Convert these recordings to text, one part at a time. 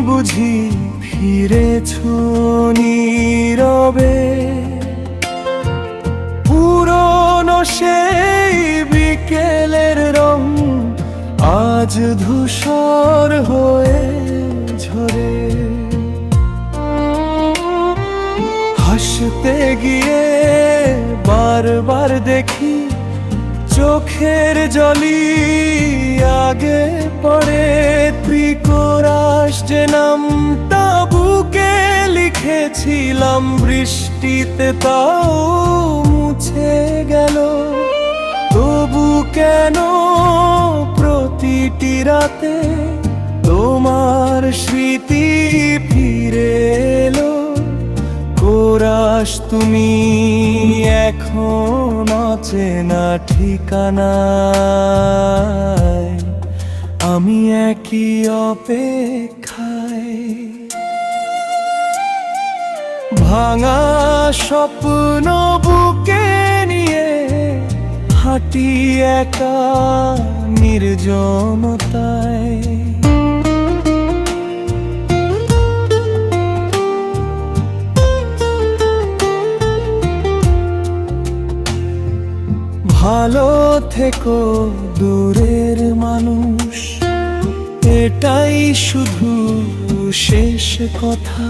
বুঝি ফিরেছো নীরবে, পুরনো সেই বিকেলের রং আজ ধূসর হয়ে ঝরে। হাসতে গিয়ে বারবার দেখি চোখের জলি আগে পড়ে। ত্রিকোরাস যে নামটা বুকে লিখেছিলাম বৃষ্টিতে তাও মুছে গেল। তবু কেন প্রতিটি রাতে তোমার স্মৃতি ফিরে এলো? কোরাস তুমি এখন অচেনা ঠিকানায়, আমি একই অপেক্ষায়। ভাঙা স্বপ্ন বুকে নিয়ে হাঁটি একা নির্জনতায়। ভালো থেকো দূরের মানুষ, এটাই শুধু শেষ কথা।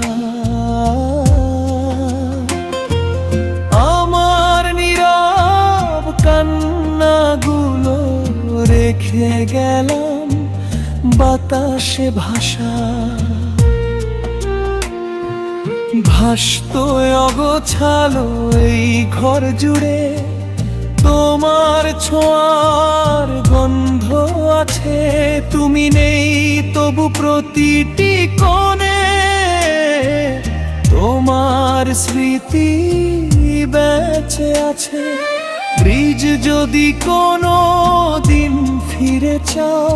আমার নীরব কান্নাগুলো রেখে গেলাম বাতাসে ভাষা। ভাসতো অগোছালো এই ঘর জুড়ে, তোমার ছোঁয়ার গন্ধ আছে। তুমি নেই তবু প্রতিটি কোণে তোমার স্মৃতি বেঁচে আছে। ব্রিজ যদি কোনো দিন ফিরে চাও,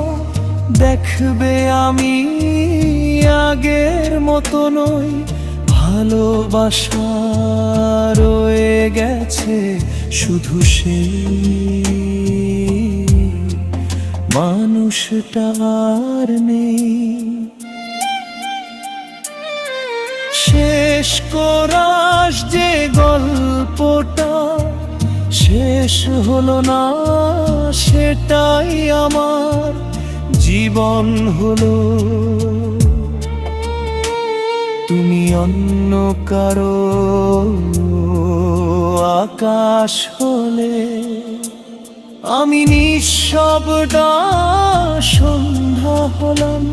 দেখবে আমি আগের মতো নই। ভালোবাসা রয়ে গেছে শুধু সেই মানুষটা আর নেই। শেষ কোরাস যে গল্পটা শেষ হলো না, সেটাই আমার জীবন হলো। তুমি অন্য কারো আকাশ হলে, আমি নিঃশব্দ সন্ধ্যা হলাম।